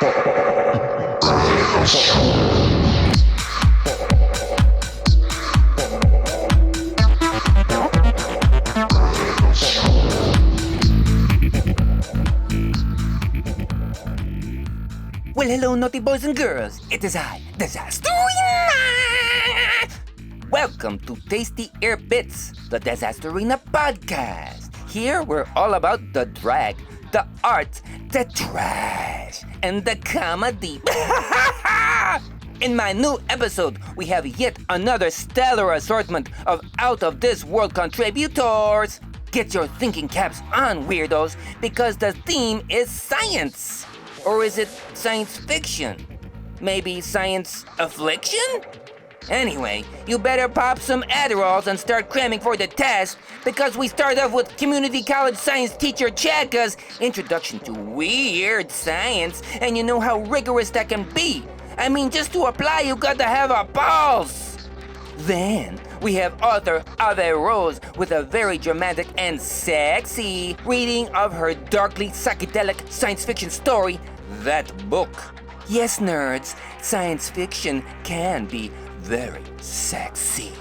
Well, hello, naughty boys and girls. It is I, Disasterina. Welcome to Tasty Air Bits, the Disasterina Podcast. Here, we're all about the drag, the art, the trash, and the comedy. In my new episode, we have yet another stellar assortment of out-of-this-world contributors. Get your thinking caps on, weirdos, because the theme is science. Or is it science fiction? Maybe science affliction? Anyway, you better pop some adderalls and start cramming for the test, because we start off with community college science teacher Chadka's Introduction to Weird Science, and you know how rigorous that can be. I mean, just to apply, you gotta have a pulse. Then, we have author Ave Rose with a very dramatic and sexy reading of her darkly psychedelic science fiction story, That Book. Yes, nerds, science fiction can be very sexy.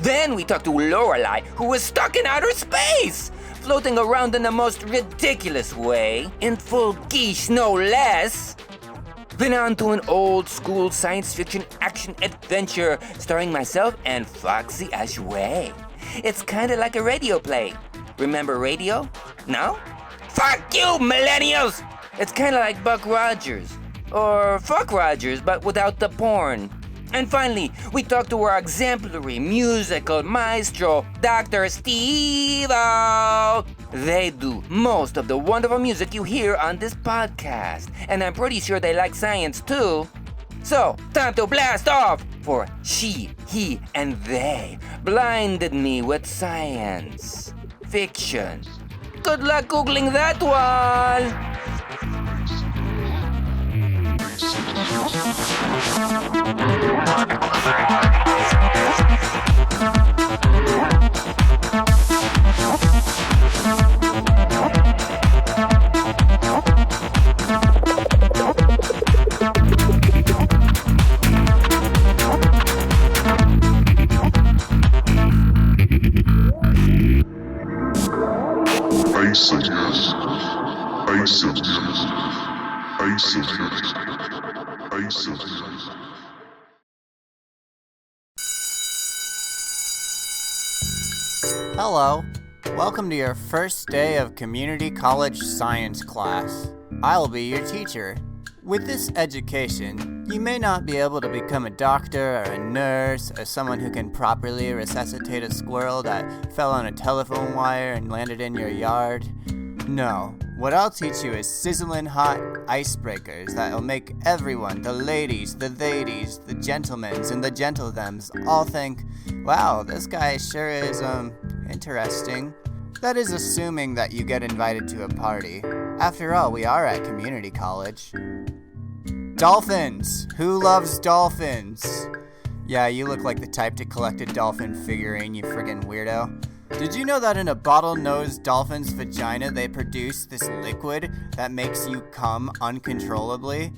Then we talk to Lorelei, who is stuck in outer space, floating around in the most ridiculous way, in full quiche no less. Then on to an old school science fiction action adventure starring myself and Foxy Ashway. It's kinda like a radio play. Remember radio? No? Fuck you, millennials! It's kinda like Buck Rogers. Or Fuck Rogers, but without the porn. And finally, we talk to our exemplary musical maestro, Dr. Steve-O. They do most of the wonderful music you hear on this podcast, and I'm pretty sure they like science too. So, time to blast off, for she, he, and they blinded me with science fiction. Good luck Googling that one! Hello, welcome to your first day of community college science class. I'll be your teacher. With this education, you may not be able to become a doctor or a nurse or someone who can properly resuscitate a squirrel that fell on a telephone wire and landed in your yard. No, what I'll teach you is sizzling hot icebreakers that'll make everyone, the ladies, the theydies, the gentlemans, and the gentlethems all think, wow, this guy sure is, interesting. That is assuming that you get invited to a party. After all, we are at community college. Dolphins! Who loves dolphins? Yeah, you look like the type to collect a dolphin figurine, you friggin' weirdo. Did you know that in a bottlenose dolphin's vagina they produce this liquid that makes you come uncontrollably?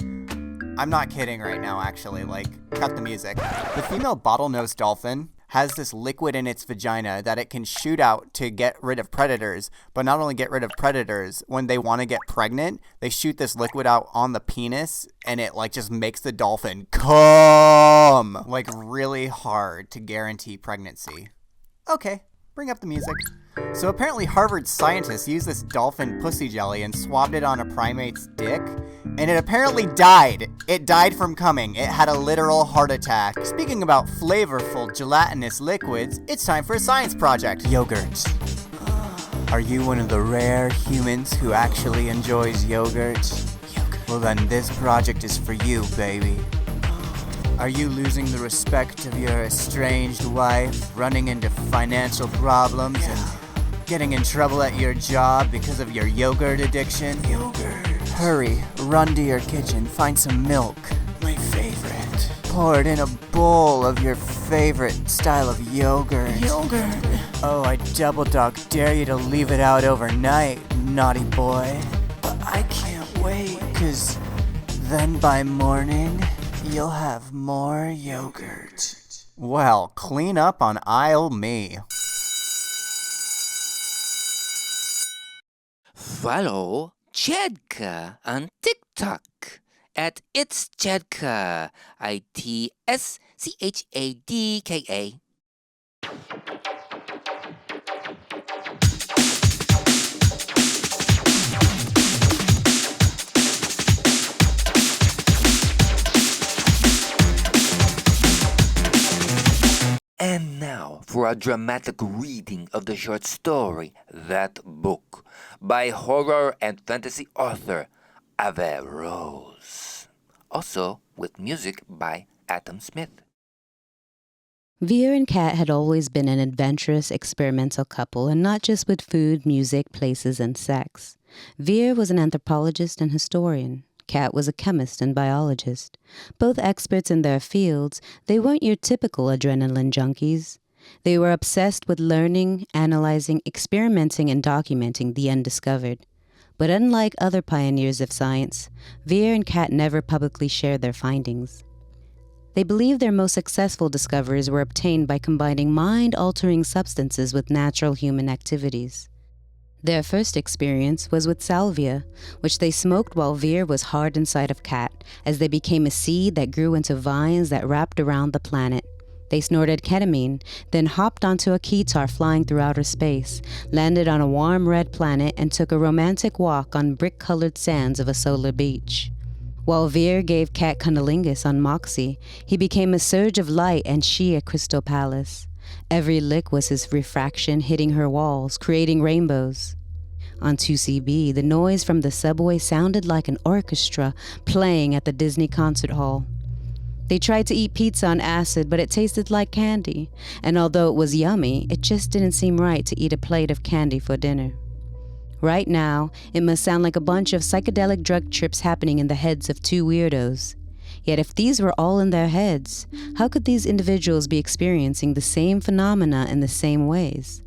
I'm not kidding right now, actually, cut the music. The female bottlenose dolphin has this liquid in its vagina that it can shoot out to get rid of predators, but not only get rid of predators, when they want to get pregnant, they shoot this liquid out on the penis, and it, just makes the dolphin come, really hard to guarantee pregnancy. Okay. Bring up the music. So apparently Harvard scientists used this dolphin pussy jelly and swabbed it on a primate's dick, and it apparently died. It died from coming. It had a literal heart attack. Speaking about flavorful gelatinous liquids, it's time for a science project. Yogurt. Are you one of the rare humans who actually enjoys yogurt? Well then, this project is for you, baby. Are you losing the respect of your estranged wife, running into financial problems, and getting in trouble at your job because of your yogurt addiction? Yogurt. Hurry, run to your kitchen, find some milk. My favorite. Pour it in a bowl of your favorite style of yogurt. Yogurt. Oh, I double dog dare you to leave it out overnight, naughty boy. But I can't wait, 'cause Then by morning, you'll have more yogurt. Well, clean up on aisle me. Follow Chadka on TikTok at It's Chadka, ITSCHADKA. And now for a dramatic reading of the short story, That Book, by horror and fantasy author Ave Rose. Also with music by Adam Smith. Veer and Kat had always been an adventurous, experimental couple, and not just with food, music, places, and sex. Veer was an anthropologist and historian. Kat was a chemist and biologist. Both experts in their fields, they weren't your typical adrenaline junkies. They were obsessed with learning, analyzing, experimenting, and documenting the undiscovered. But unlike other pioneers of science, Veer and Kat never publicly shared their findings. They believed their most successful discoveries were obtained by combining mind-altering substances with natural human activities. Their first experience was with salvia, which they smoked while Veer was hard inside of Kat, as they became a seed that grew into vines that wrapped around the planet. They snorted ketamine, then hopped onto a keytar flying through outer space, landed on a warm red planet, and took a romantic walk on brick-colored sands of a solar beach. While Veer gave Kat cunnilingus on Moxie, he became a surge of light and she a crystal palace. Every lick was his refraction hitting her walls, creating rainbows. On 2CB, the noise from the subway sounded like an orchestra playing at the Disney concert hall. They tried to eat pizza on acid, but it tasted like candy. And although it was yummy, it just didn't seem right to eat a plate of candy for dinner. Right now, it must sound like a bunch of psychedelic drug trips happening in the heads of two weirdos. Yet if these were all in their heads, how could these individuals be experiencing the same phenomena in the same ways?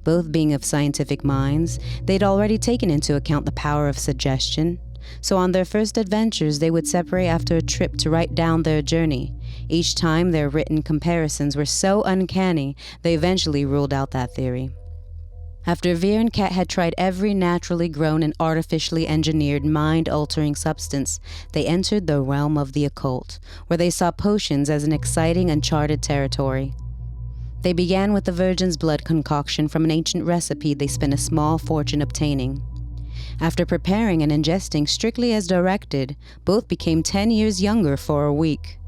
Both being of scientific minds, they'd already taken into account the power of suggestion. So on their first adventures, they would separate after a trip to write down their journey. Each time, their written comparisons were so uncanny, they eventually ruled out that theory. After Veer and Kat had tried every naturally grown and artificially engineered mind-altering substance, they entered the realm of the occult, where they saw potions as an exciting, uncharted territory. They began with the virgin's blood concoction from an ancient recipe they spent a small fortune obtaining. After preparing and ingesting strictly as directed, both became 10 years younger for a week.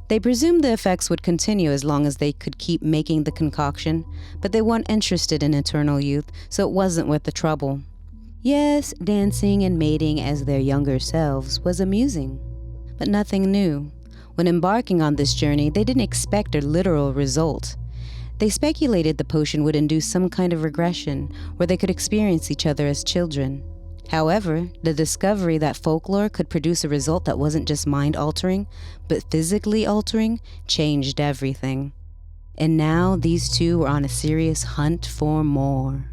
They presumed the effects would continue as long as they could keep making the concoction, but they weren't interested in eternal youth, so it wasn't worth the trouble. Yes, dancing and mating as their younger selves was amusing, but nothing new. When embarking on this journey, they didn't expect a literal result. They speculated the potion would induce some kind of regression, where they could experience each other as children. However, the discovery that folklore could produce a result that wasn't just mind-altering, but physically altering, changed everything. And now these two were on a serious hunt for more.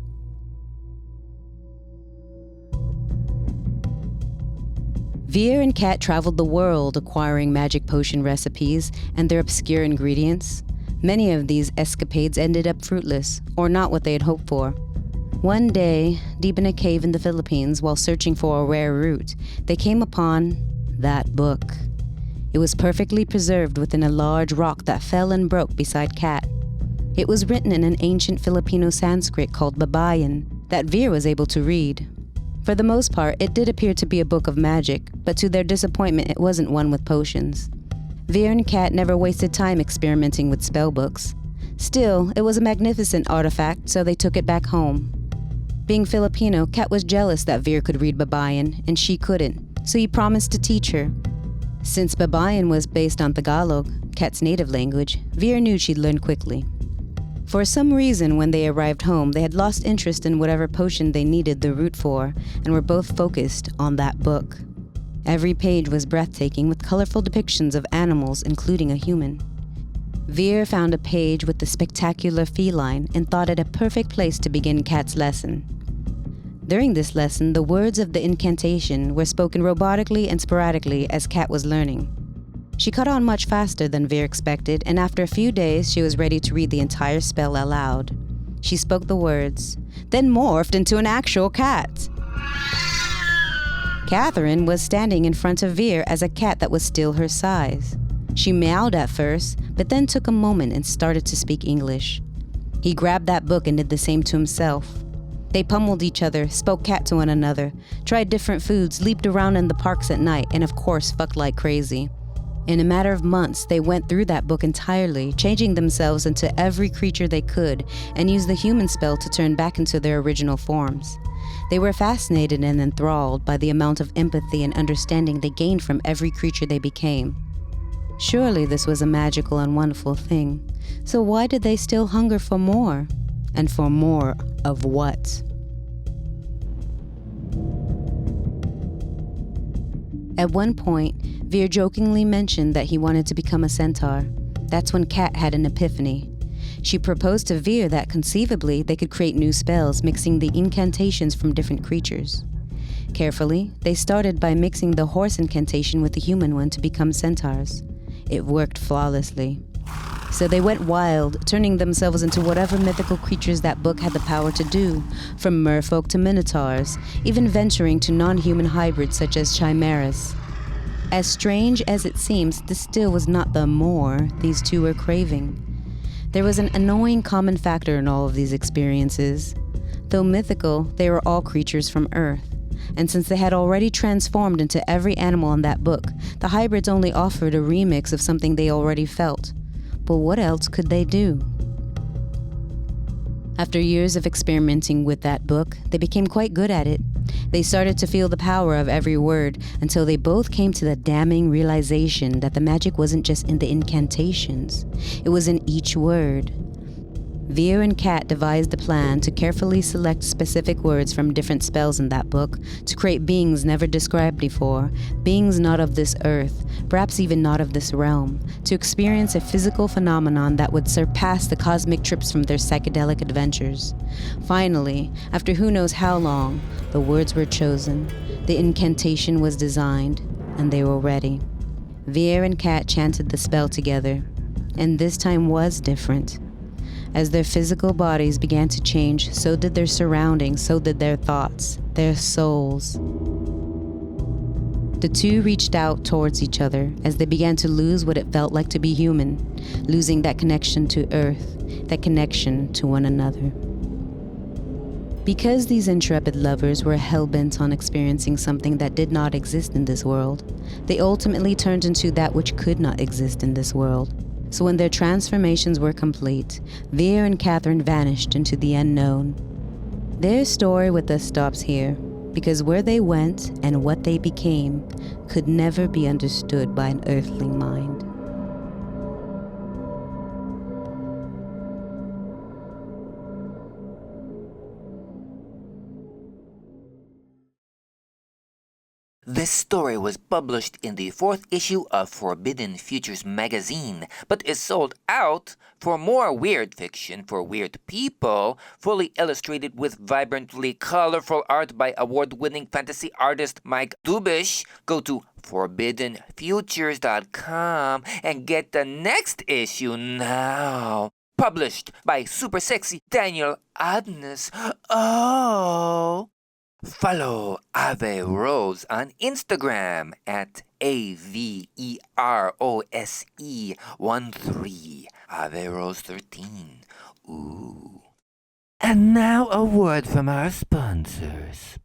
Veer and Kat traveled the world acquiring magic potion recipes and their obscure ingredients. Many of these escapades ended up fruitless, or not what they had hoped for. One day, deep in a cave in the Philippines, while searching for a rare root, they came upon that book. It was perfectly preserved within a large rock that fell and broke beside Kat. It was written in an ancient Filipino Sanskrit called Babayan that Veer was able to read. For the most part, it did appear to be a book of magic, but to their disappointment, it wasn't one with potions. Veer and Kat never wasted time experimenting with spell books. Still, it was a magnificent artifact, so they took it back home. Being Filipino, Kat was jealous that Veer could read Babayan, and she couldn't, so he promised to teach her. Since Babayan was based on Tagalog, Kat's native language, Veer knew she'd learn quickly. For some reason, when they arrived home, they had lost interest in whatever potion they needed the root for, and were both focused on that book. Every page was breathtaking with colorful depictions of animals, including a human. Veer found a page with the spectacular feline and thought it a perfect place to begin Kat's lesson. During this lesson, the words of the incantation were spoken robotically and sporadically as Kat was learning. She caught on much faster than Veer expected, and after a few days, she was ready to read the entire spell aloud. She spoke the words, then morphed into an actual cat. Catherine was standing in front of Veer as a cat that was still her size. She meowed at first, but then took a moment and started to speak English. He grabbed that book and did the same to himself. They pummeled each other, spoke cat to one another, tried different foods, leaped around in the parks at night, and of course fucked like crazy. In a matter of months, they went through that book entirely, changing themselves into every creature they could, and used the human spell to turn back into their original forms. They were fascinated and enthralled by the amount of empathy and understanding they gained from every creature they became. Surely this was a magical and wonderful thing. So why did they still hunger for more? And for more of what? At one point, Veer jokingly mentioned that he wanted to become a centaur. That's when Kat had an epiphany. She proposed to Veer that conceivably they could create new spells, mixing the incantations from different creatures. Carefully, they started by mixing the horse incantation with the human one to become centaurs. It worked flawlessly. So they went wild, turning themselves into whatever mythical creatures that book had the power to do, from merfolk to minotaurs, even venturing to non-human hybrids such as chimeras. As strange as it seems, this still was not the more these two were craving. There was an annoying common factor in all of these experiences. Though mythical, they were all creatures from Earth. And since they had already transformed into every animal in that book, the hybrids only offered a remix of something they already felt. But what else could they do? After years of experimenting with that book, they became quite good at it. They started to feel the power of every word until they both came to the damning realization that the magic wasn't just in the incantations, it was in each word. Veer and Kat devised a plan to carefully select specific words from different spells in that book to create beings never described before, beings not of this earth, perhaps even not of this realm, to experience a physical phenomenon that would surpass the cosmic trips from their psychedelic adventures. Finally, after who knows how long, the words were chosen, the incantation was designed, and they were ready. Veer and Kat chanted the spell together, and this time was different. As their physical bodies began to change, so did their surroundings, so did their thoughts, their souls. The two reached out towards each other as they began to lose what it felt like to be human, losing that connection to Earth, that connection to one another. Because these intrepid lovers were hell-bent on experiencing something that did not exist in this world, they ultimately turned into that which could not exist in this world. So when their transformations were complete, Veer and Catherine vanished into the unknown. Their story with us stops here, because where they went and what they became could never be understood by an earthly mind. This story was published in the 4th issue of Forbidden Futures magazine, but is sold out. For more weird fiction for weird people, fully illustrated with vibrantly colorful art by award-winning fantasy artist Mike Dubish, go to forbiddenfutures.com and get the next issue now. Published by super sexy Daniel Adnes. Oh! Follow Ave Rose on Instagram at AVEROSE13, Ave Rose 13. Ooh. And now a word from our sponsors.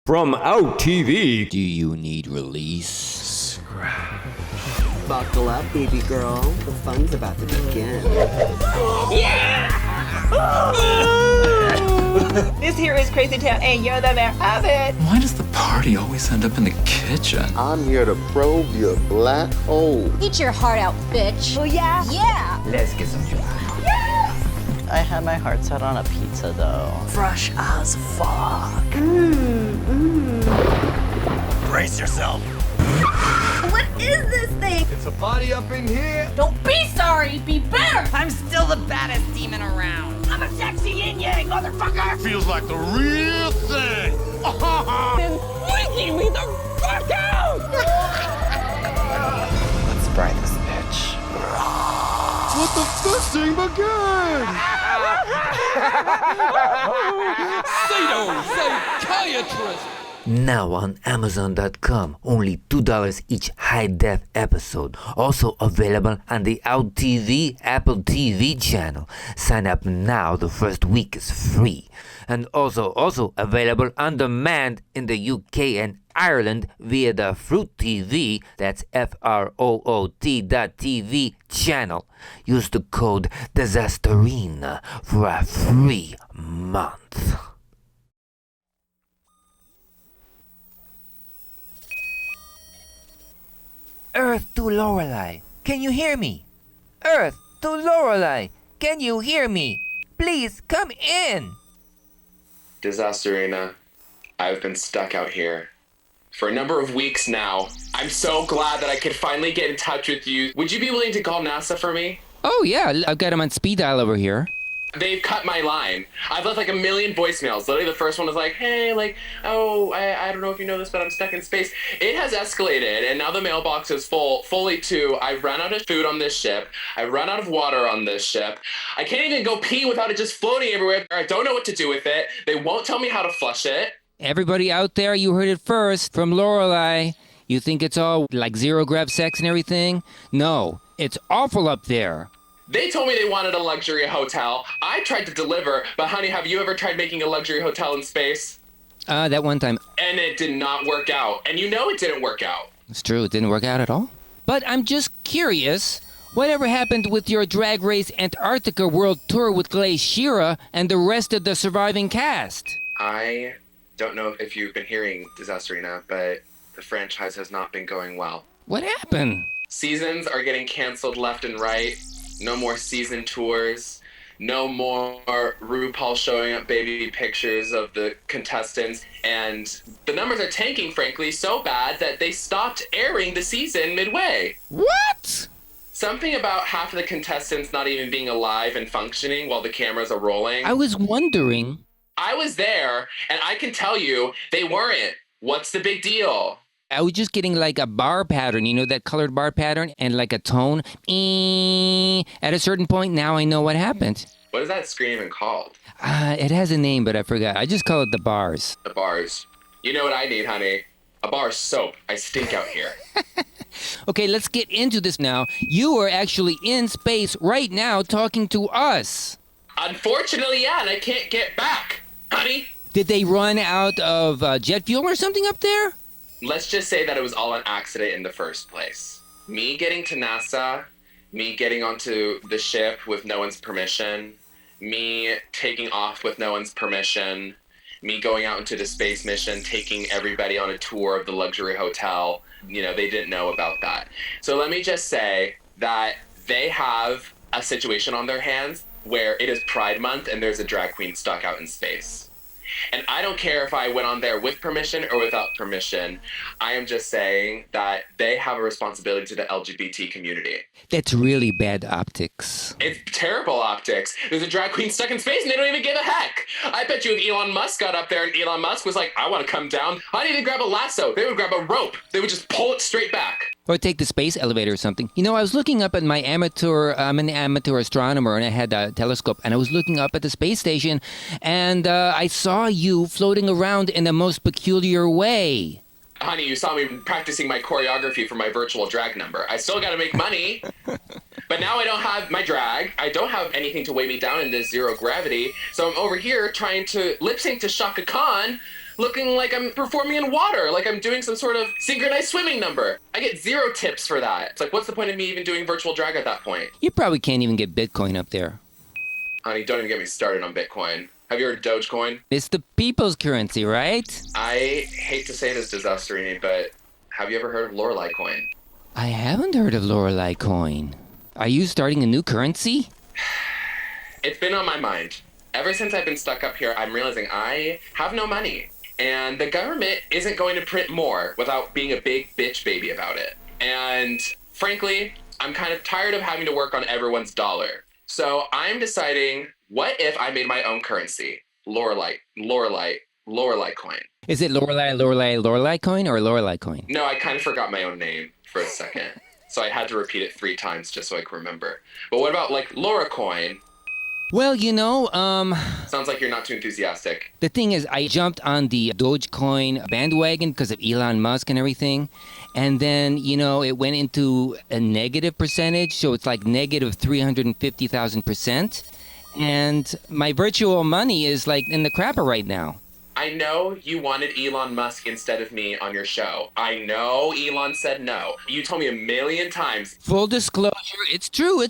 From Out TV. Do you need release? Buckle up, baby girl. The fun's about to begin. Yeah! This here is Crazy Town, and you're the mayor of it. Why does the party always end up in the kitchen? I'm here to probe your black hole. Eat your heart out, bitch. Oh, yeah? Yeah. Let's get some joy. I had my heart set on a pizza dough. Fresh as fuck. Brace yourself. What is this thing? It's a party up in here. Don't be sorry, be better. I'm still the baddest demon around. I'm a sexy yin-yang, motherfucker! Feels like the real thing. Then freaking me the fuck out! Let's fry this bitch. Let the fisting begin! Psychiatrist. Now on Amazon.com, only $2 each high-def episode. Also available on the Out TV Apple TV channel. Sign up now, the first week is free. And also available on demand in the UK and Ireland via the Fruit TV, that's FROOT.TV channel. Use the code Disasterina for a free month. Earth to Lorelei, can you hear me? Earth to Lorelei, can you hear me? Please come in. Disasterina, I've been stuck out here for a number of weeks now. I'm so glad that I could finally get in touch with you. Would you be willing to call NASA for me? Oh yeah, I've got him on speed dial over here. They've cut my line. I've left like 1 million voicemails. Literally the first one was like, hey, like, oh, I don't know if you know this, but I'm stuck in space. It has escalated, and now the mailbox is fully to, I've run out of food on this ship. I've run out of water on this ship. I can't even go pee without it just floating everywhere. I don't know what to do with it. They won't tell me how to flush it. Everybody out there, you heard it first from Lorelei. You think it's all like zero grav sex and everything? No, it's awful up there. They told me they wanted a luxury hotel. I tried to deliver, but honey, have you ever tried making a luxury hotel in space? That one time. And it did not work out. And you know it didn't work out. It's true, it didn't work out at all. But I'm just curious, whatever happened with your Drag Race Antarctica World Tour with Glaciera and the rest of the surviving cast? I don't know if you've been hearing, Disasterina, but the franchise has not been going well. What happened? Seasons are getting canceled left and right. No more season tours. No more RuPaul showing up baby pictures of the contestants. And the numbers are tanking, frankly, so bad that they stopped airing the season midway. What? Something about half of the contestants not even being alive and functioning while the cameras are rolling. I was wondering. I was there, and I can tell you, they weren't. What's the big deal? I was just getting like a bar pattern, you know, that colored bar pattern, and like a tone. At a certain point, now I know what happened. What is that screen even called? It has a name, but I forgot. I just call it the bars. The bars. You know what I need, honey? A bar of soap. I stink out here. Okay, let's get into this now. You are actually in space right now talking to us. Unfortunately, yeah, and I can't get back. Honey? Did they run out of jet fuel or something up there? Let's just say that it was all an accident in the first place. Me getting to NASA, me getting onto the ship with no one's permission, me taking off with no one's permission, me going out into the space mission, taking everybody on a tour of the luxury hotel. You know, they didn't know about that. So let me just say that they have a situation on their hands where it is Pride Month and there's a drag queen stuck out in space. And I don't care if I went on there with permission or without permission. I am just saying that they have a responsibility to the LGBT community. That's really bad optics. It's terrible optics. There's a drag queen stuck in space and they don't even give a heck. I bet you if Elon Musk got up there and Elon Musk was like, I want to come down, I need to grab a lasso. They would grab a rope. They would just pull it straight back. Or take the space elevator or something. You know, I was looking up at my I'm an amateur astronomer, and I had a telescope, and I was looking up at the space station, and I saw you floating around in the most peculiar way. Honey, you saw me practicing my choreography for my virtual drag number. I still got to make money, but now I don't have my drag. I don't have anything to weigh me down in this zero gravity, so I'm over here trying to lip sync to Shaka Khan, looking like I'm performing in water, like I'm doing some sort of synchronized swimming number. I get 0 tips for that. It's like, what's the point of me even doing virtual drag at that point? You probably can't even get Bitcoin up there. Honey, don't even get me started on Bitcoin. Have you heard of Dogecoin? It's the people's currency, right? I hate to say this, Disasterina, but have you ever heard of Lorelei coin? I haven't heard of Lorelei coin. Are you starting a new currency? It's been on my mind. Ever since I've been stuck up here, I'm realizing I have no money. And the government isn't going to print more without being a big bitch baby about it. And frankly, I'm kind of tired of having to work on everyone's dollar. So I'm deciding What if I made my own currency? Lorelei coin. Is it Lorelei coin or Lorelei coin? No, I kind of forgot my own name for a second. So I had to repeat it 3 times just so I could remember. But what about like Laura coin? Well, Sounds like you're not too enthusiastic. the thing is, I jumped on the Dogecoin bandwagon because of Elon Musk and everything. And then, it went into a negative percentage. So it's like negative 350,000%. And my virtual money is like in the crapper right now. I know you wanted Elon Musk instead of me on your show. I know Elon said no. You told me a million times. Full disclosure, it's true.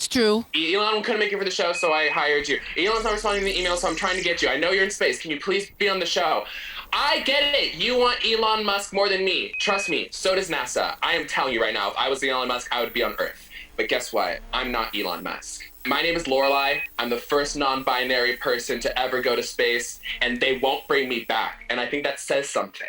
Elon couldn't make it for the show, so I hired you. Elon's not responding to the email, so I'm trying to get you. I know you're in space. Can you please be on the show? I get it. You want Elon Musk more than me. Trust me, so does NASA. I am telling you right now, if I was Elon Musk, I would be on Earth. But guess what? I'm not Elon Musk. My name is Lorelei. I'm the first non-binary person to ever go to space, and they won't bring me back. And I think that says something.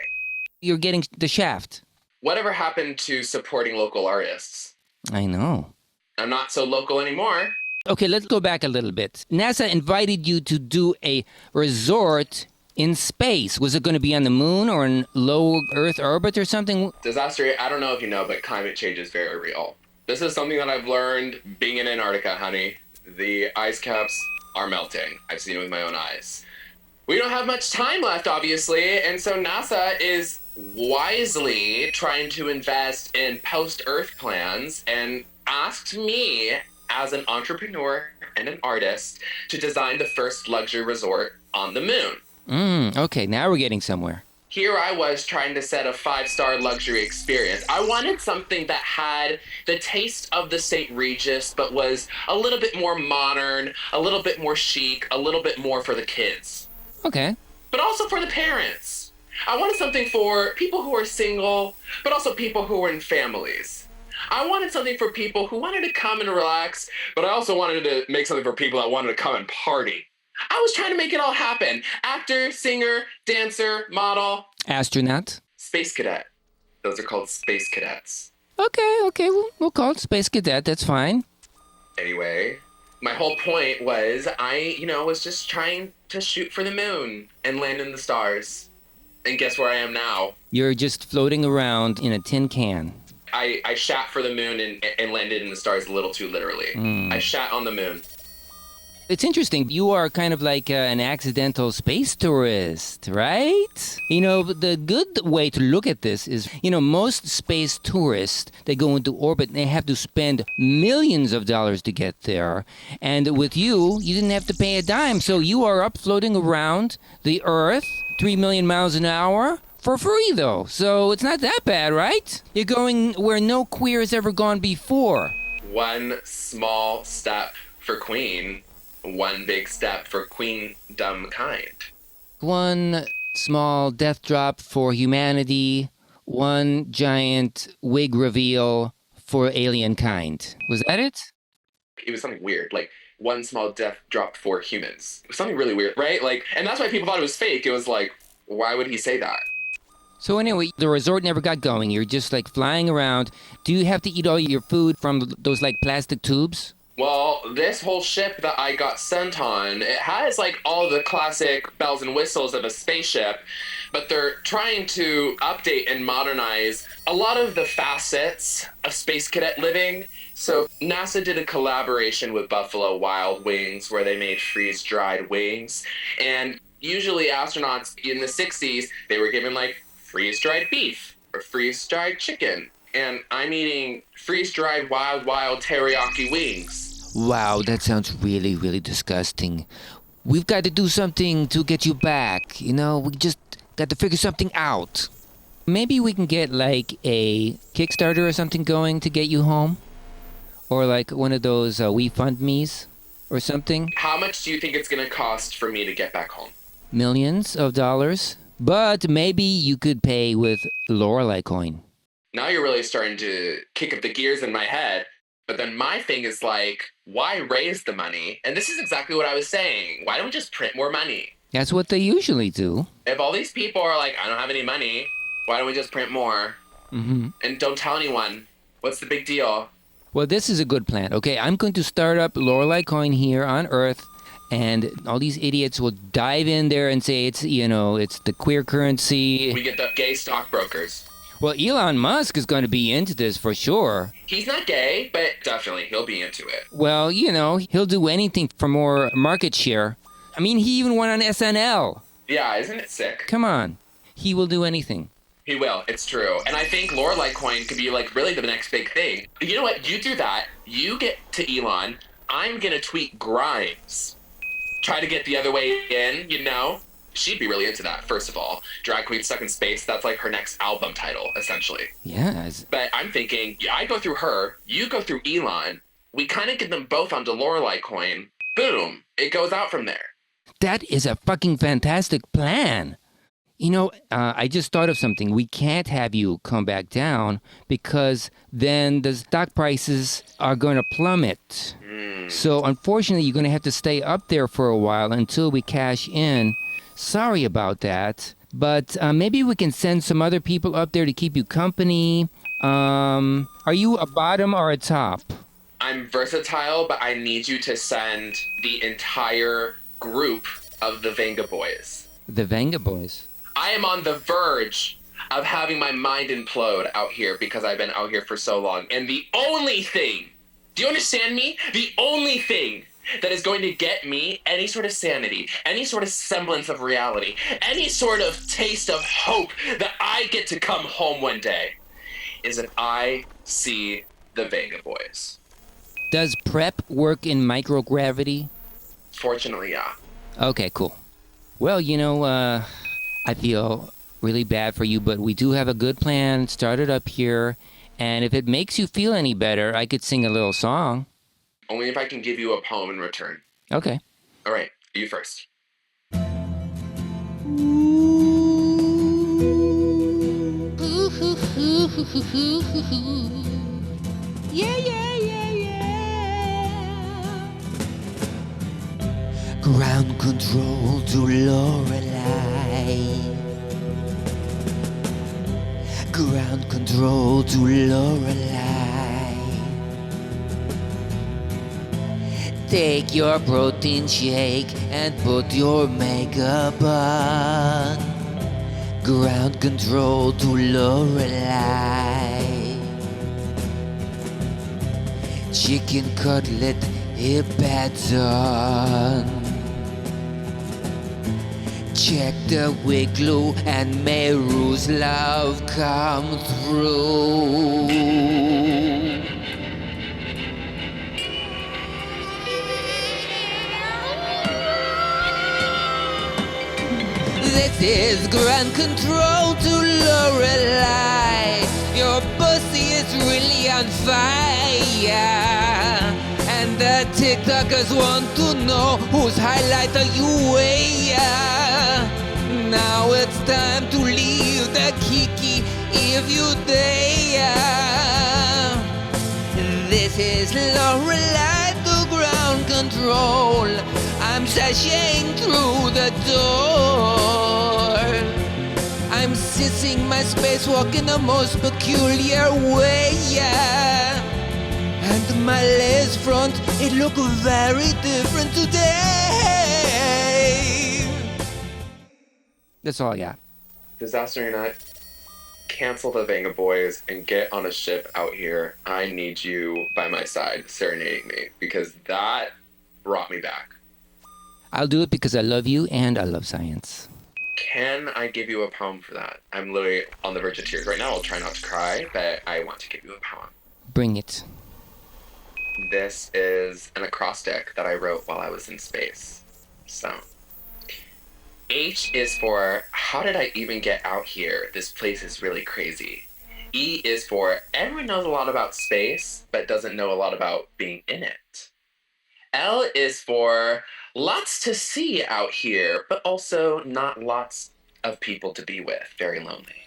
You're getting the shaft. Whatever happened to supporting local artists? I know. I'm not so local anymore. Okay, let's go back a little bit. NASA invited you to do a resort in space. Was it going to be on the moon or in low Earth orbit or something? Disaster, I don't know if you know, but climate change is very real. This is something that I've learned being in Antarctica, honey. The ice caps are melting. I've seen it with my own eyes. We don't have much time left, obviously, and so NASA is wisely trying to invest in post-Earth plans and asked me, as an entrepreneur and an artist, to design the first luxury resort on the moon. Okay, now we're getting somewhere. Here I was trying to set a 5-star luxury experience. I wanted something that had the taste of the St. Regis, but was a little bit more modern, a little bit more chic, a little bit more for the kids. Okay. But also for the parents. I wanted something for people who are single, but also people who are in families. I wanted something for people who wanted to come and relax, but I also wanted to make something for people that wanted to come and party. I was trying to make it all happen. Actor, singer, dancer, model. Astronaut. Space cadet. Those are called space cadets. Okay, we'll call it space cadet. That's fine. Anyway, my whole point was I, was just trying to shoot for the moon and land in the stars. And guess where I am now? You're just floating around in a tin can. I shat for the moon and landed in the stars a little too literally. I shat on the moon. It's interesting. You are kind of like an accidental space tourist, right? The good way to look at this is, most space tourists, they go into orbit and they have to spend millions of dollars to get there. And with you didn't have to pay a dime. So you are up floating around the Earth, 3 million miles an hour, for free though. So it's not that bad, right? You're going where no queer has ever gone before. One small step for Queen. One big step for queendom kind. One small death drop for humanity. One giant wig reveal for alien kind. Was that it? It was something weird, like one small death drop for humans. It was something really weird, right? And that's why people thought it was fake. It was like, why would he say that? So anyway, the resort never got going. You're just like flying around. Do you have to eat all your food from those like plastic tubes? Well, this whole ship that I got sent on, it has all the classic bells and whistles of a spaceship, but they're trying to update and modernize a lot of the facets of space cadet living. So NASA did a collaboration with Buffalo Wild Wings where they made freeze-dried wings. And usually astronauts in the 60s, they were given freeze-dried beef or freeze-dried chicken. And I'm eating freeze-dried wild teriyaki wings. Wow, that sounds really, really disgusting. We've got to do something to get you back. We just got to figure something out. Maybe we can get a Kickstarter or something going to get you home? Or one of those WeFundMes or something? How much do you think it's going to cost for me to get back home? Millions of dollars. But maybe you could pay with Lorelei coin. Now you're really starting to kick up the gears in my head. But then my thing is why raise the money? And this is exactly what I was saying. Why don't we just print more money? That's what they usually do. If all these people are I don't have any money, why don't we just print more? Mm-hmm. And don't tell anyone. What's the big deal? Well, this is a good plan. Okay, I'm going to start up Lorelei coin here on Earth, And all these idiots will dive in there and say it's the queer currency. We get the gay stockbrokers. Well, Elon Musk is going to be into this for sure. He's not gay, but definitely he'll be into it. Well, he'll do anything for more market share. I mean, he even went on SNL. Yeah, isn't it sick? Come on. He will do anything. He will, it's true. And I think Lorelai coin could be like really the next big thing. You know what? You do that. You get to Elon. I'm going to tweet Grimes. Try to get the other way in, She'd be really into that, first of all. Drag Queen Stuck in Space, that's like her next album title, essentially. Yes. But I'm thinking, I go through her, you go through Elon. We kind of get them both onto Lorelai coin. Boom. It goes out from there. That is a fucking fantastic plan. I just thought of something. We can't have you come back down because then the stock prices are going to plummet. So unfortunately, you're going to have to stay up there for a while until we cash in. Sorry about that. But maybe we can send some other people up there to keep you company. Are you a bottom or a top? I'm versatile, but I need you to send the entire group of the Venga Boys. The Venga Boys? I am on the verge of having my mind implode out here because I've been out here for so long. And the only thing, do you understand me? The only thing that is going to get me any sort of sanity, any sort of semblance of reality, any sort of taste of hope that I get to come home one day is if I see the Venga Boys. Does PrEP work in microgravity? Fortunately, yeah. Okay, cool. Well, I feel really bad for you, but we do have a good plan started up here. And if it makes you feel any better, I could sing a little song. Only if I can give you a poem in return. Okay. All right, you first. Ground control to Lorelai. Ground control to Lorelai. Take your protein shake and put your makeup on. Ground control to Lorelai. Chicken cutlet, hip pads on. Check the wig glue and Meru's love come through. This is ground control to Lorelai. Your pussy is really on fire. And the TikTokers want to know whose highlight are you weigh. Now it's time to leave the kiki if you dare. This is Lorelai to ground control. I'm sashaying through the door. I'm sissing my spacewalk in the most peculiar way. And my lace front, it look very different today. That's all I got. Disasterina, cancel the Venga Boys and get on a ship out here. I need you by my side serenading me because that brought me back. I'll do it because I love you and I love science. Can I give you a poem for that? I'm literally on the verge of tears right now. I'll try not to cry, but I want to give you a poem. Bring it. This is an acrostic that I wrote while I was in space. So, H is for, how did I even get out here? This place is really crazy. E is for, everyone knows a lot about space, but doesn't know a lot about being in it. L is for, lots to see out here, but also not lots of people to be with. Very lonely.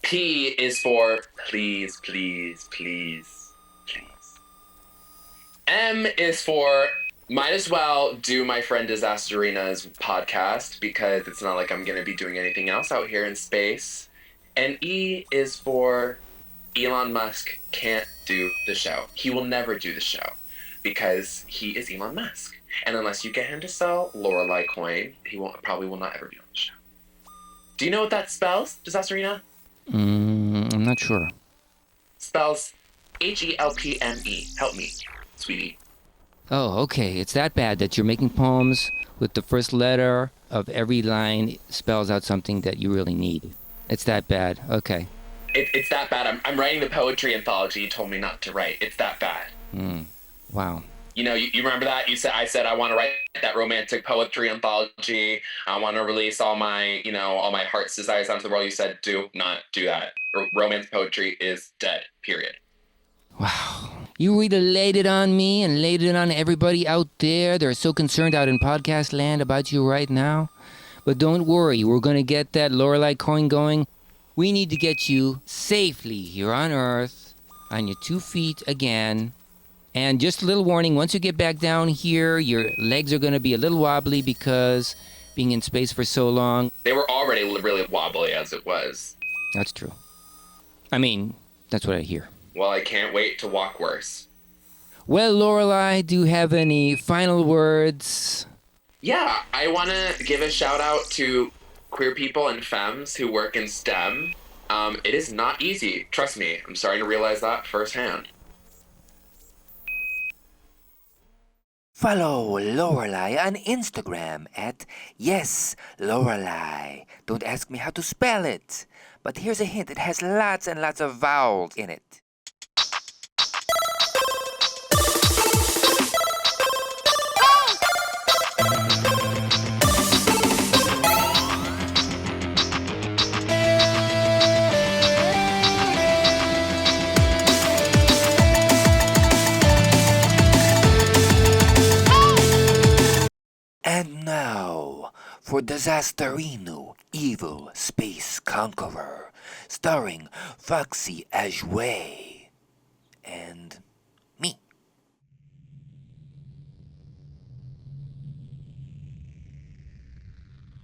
P is for, please, please, please, please. M is for, might as well do my friend Disasterina's podcast because it's not like I'm going to be doing anything else out here in space. And E is for, Elon Musk can't do the show. He will never do the show because he is Elon Musk. And unless you get him to sell Lorelei coin, he probably will not ever be on the show. Do you know what that spells, Disasterina? I'm not sure. Spells HELPME. Help me, sweetie. Oh, okay. It's that bad that you're making poems with the first letter of every line spells out something that you really need. It's that bad. Okay. It's that bad. I'm writing the poetry anthology you told me not to write. It's that bad. Wow. You know, you remember that? I said I want to write that romantic poetry anthology. I want to release all my heart's desires onto the world. You said do not do that. Romance poetry is dead. Period. Wow. You really laid it on me and laid it on everybody out there. They're so concerned out in podcast land about you right now. But don't worry, we're going to get that Lorelei coin going. We need to get you safely here on Earth, on your 2 feet again. And just a little warning, once you get back down here, your legs are going to be a little wobbly because being in space for so long. They were already really wobbly as it was. That's true. I mean, that's what I hear. Well, I can't wait to walk worse. Well, Lorelei, do you have any final words? Yeah, I want to give a shout out to queer people and femmes who work in STEM. It is not easy. Trust me, I'm starting to realize that firsthand. Follow Lorelei on Instagram at YesLorelei. Don't ask me how to spell it, but here's a hint. It has lots and lots of vowels in it. And now, for Disasterina, Evil Space Conqueror, starring Foxy Ajway and me.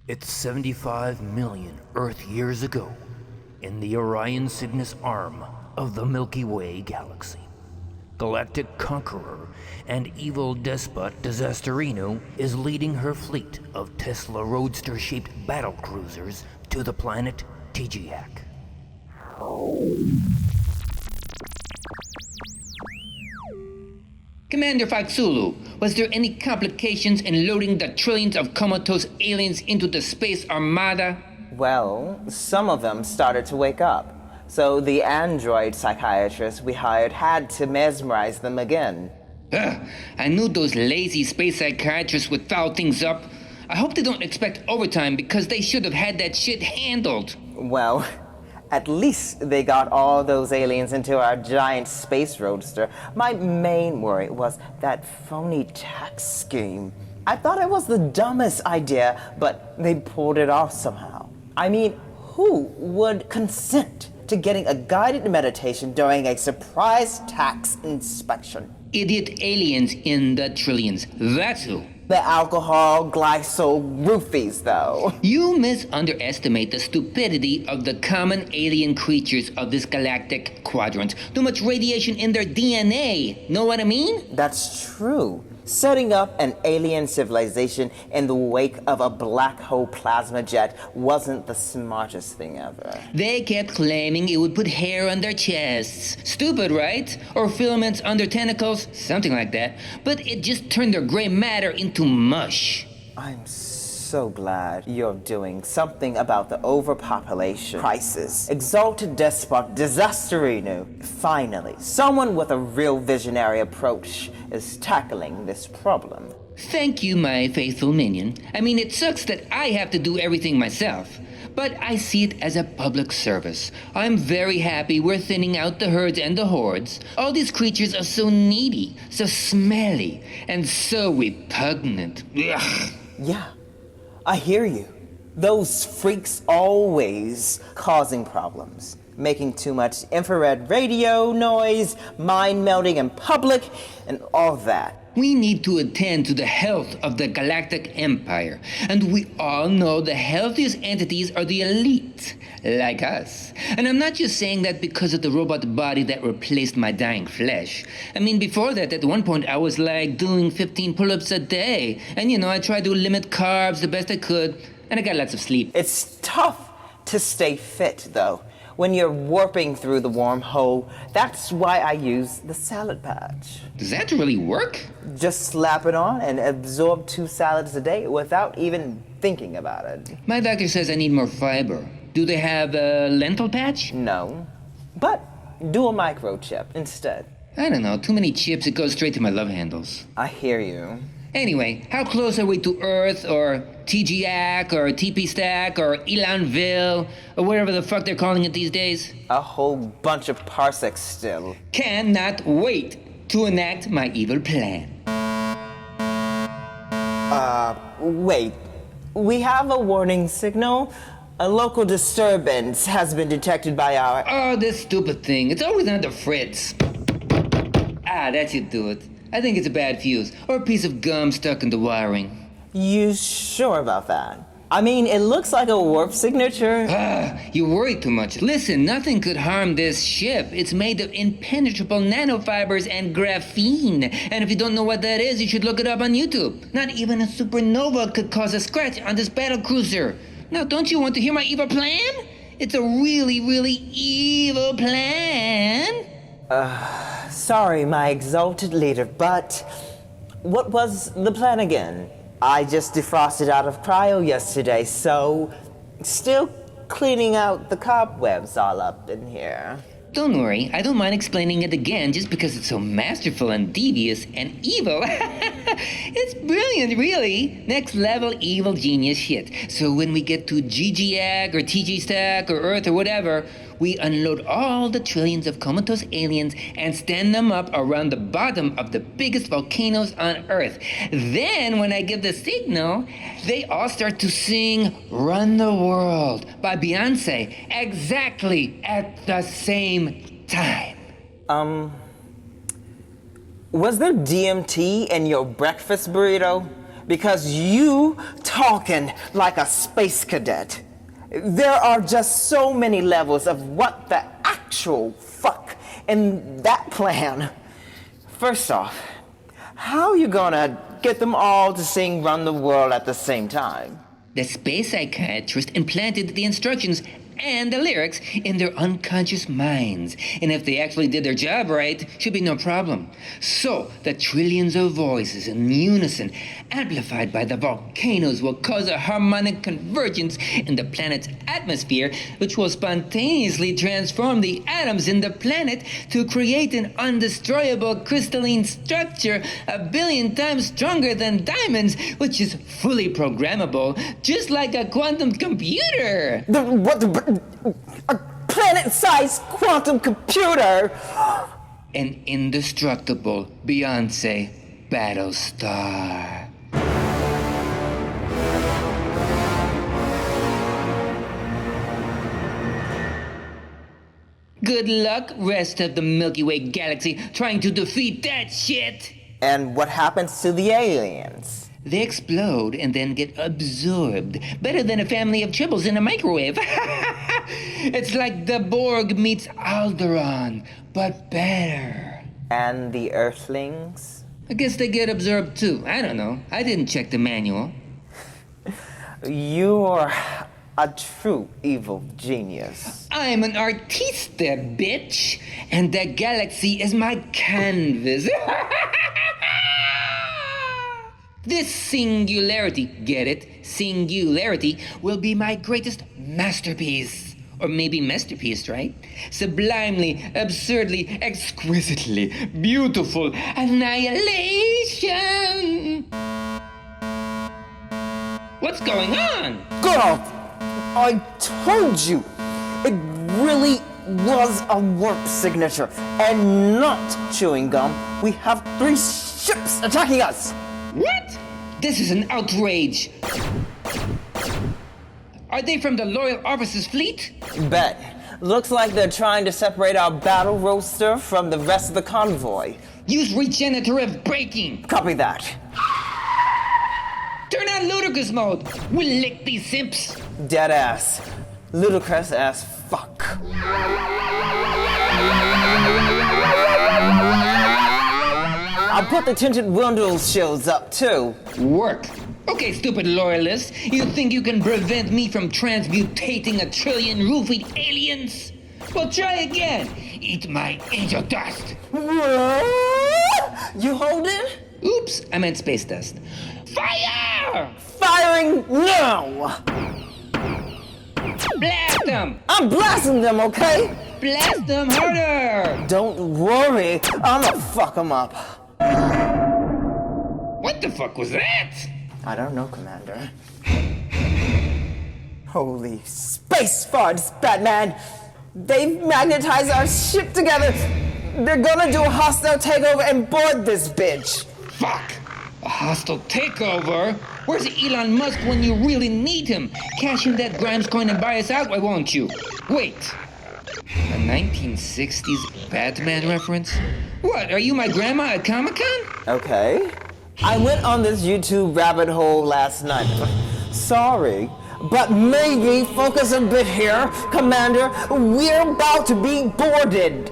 It's 75 million Earth years ago, in the Orion Cygnus arm of the Milky Way galaxy. Galactic Conqueror and evil despot Disasterina is leading her fleet of Tesla Roadster-shaped battle cruisers to the planet Tijiak. Commander Faxulu, was there any complications in loading the trillions of comatose aliens into the space armada? Well, some of them started to wake up. So the android psychiatrist we hired had to mesmerize them again. I knew those lazy space psychiatrists would foul things up. I hope they don't expect overtime because they should have had that shit handled. Well, at least they got all those aliens into our giant space roadster. My main worry was that phony tax scheme. I thought it was the dumbest idea, but they pulled it off somehow. I mean, who would consent to getting a guided meditation during a surprise tax inspection? Idiot aliens in the trillions, that's who. The alcohol glycol roofies, though. You misunderestimate the stupidity of the common alien creatures of this galactic quadrant. Too much radiation in their DNA, know what I mean? That's true. Setting up an alien civilization in the wake of a black hole plasma jet wasn't the smartest thing ever. They kept claiming it would put hair on their chests. Stupid, right? Or filaments on their tentacles, something like that. But it just turned their gray matter into mush. I'm so glad you're doing something about the overpopulation crisis. Exalted despot Disasterina. Finally, someone with a real visionary approach is tackling this problem. Thank you, my faithful minion. I mean, it sucks that I have to do everything myself, but I see it as a public service. I'm very happy we're thinning out the herds and the hordes. All these creatures are so needy, so smelly, and so repugnant. Ugh. Yeah, I hear you. Those freaks always causing problems. Making too much infrared radio noise, mind melding in public, and all that. We need to attend to the health of the galactic empire. And we all know the healthiest entities are the elite, like us. And I'm not just saying that because of the robot body that replaced my dying flesh. I mean, before that, at one point, I was like doing 15 pull-ups a day. And I tried to limit carbs the best I could. And I got lots of sleep. It's tough to stay fit, though. When you're warping through the wormhole, that's why I use the salad patch. Does that really work? Just slap it on and absorb 2 salads a day without even thinking about it. My doctor says I need more fiber. Do they have a lentil patch? No, but do a microchip instead. I don't know, too many chips, it goes straight to my love handles. I hear you. Anyway, how close are we to Earth, or TGAC, or TP Stack, or Elanville, or whatever the fuck they're calling it these days? A whole bunch of parsecs still. Cannot wait to enact my evil plan. Wait. We have a warning signal. A local disturbance has been detected by our... Oh, this stupid thing. It's always on the fritz. Ah, that should do it. I think it's a bad fuse, or a piece of gum stuck in the wiring. You sure about that? I mean, it looks like a warp signature. You worry too much. Listen, nothing could harm this ship. It's made of impenetrable nanofibers and graphene. And if you don't know what that is, you should look it up on YouTube. Not even a supernova could cause a scratch on this battle cruiser. Now, don't you want to hear my evil plan? It's a really, really evil plan. Sorry, my exalted leader, but what was the plan again? I just defrosted out of cryo yesterday, so still cleaning out the cobwebs all up in here. Don't worry, I don't mind explaining it again just because it's so masterful and devious and evil. It's brilliant, really. Next level evil genius shit. So when we get to GGAG or TG Stack or Earth or whatever, we unload all the trillions of comatose aliens and stand them up around the bottom of the biggest volcanoes on Earth. Then, when I give the signal, they all start to sing Run the World by Beyonce exactly at the same time. Was there DMT in your breakfast burrito? Because you talking like a space cadet. There are just so many levels of what the actual fuck in that plan. First off, how you gonna get them all to sing Run the World at the same time? The space psychiatrist implanted the instructions and the lyrics in their unconscious minds. And if they actually did their job right, should be no problem. So, the trillions of voices in unison, amplified by the volcanoes, will cause a harmonic convergence in the planet's atmosphere, which will spontaneously transform the atoms in the planet to create an undestroyable crystalline structure 1 billion times stronger than diamonds, which is fully programmable, just like a quantum computer. A planet-sized quantum computer! An indestructible Beyonce Battlestar. Good luck, rest of the Milky Way galaxy, trying to defeat that shit! And what happens to the aliens? They explode and then get absorbed. Better than a family of tribbles in a microwave. It's like the Borg meets Alderaan, but better. And the Earthlings? I guess they get absorbed too. I don't know. I didn't check the manual. You're a true evil genius. I'm an artista, bitch. And the galaxy is my canvas. This singularity, get it? Singularity will be my greatest masterpiece. Or maybe masterpiece, right? Sublimely, absurdly, exquisitely, beautiful annihilation. What's going on? Girl, I told you. It really was a warp signature and not chewing gum. We have 3 ships attacking us. What? This is an outrage. Are they from the Loyal Officers fleet? Bet. Looks like they're trying to separate our battle roadster from the rest of the convoy. Use regenerative braking. Copy that. Turn on ludicrous mode. We'll lick these simps. Dead ass. Ludicrous as fuck. I'll put the tinted windows shows up too. Work. Okay, stupid loyalist. You think you can prevent me from transmutating 1 trillion roofied aliens? Well, try again. Eat my angel dust. You holding? Oops, I meant space dust. Fire! Firing now! Blast them! I'm blasting them, okay? Blast them harder! Don't worry, I'ma fuck them up. What the fuck was that? I don't know, Commander. Holy space farts, Batman! They've magnetized our ship together! They're gonna do a hostile takeover and board this bitch! Fuck! A hostile takeover? Where's Elon Musk when you really need him? Cash in that Grimes coin and buy us out, why won't you? Wait. A 1960s Batman reference? What, are you my grandma at Comic-Con? Okay. I went on this YouTube rabbit hole last night. Sorry, but maybe focus a bit here, Commander. We're about to be boarded.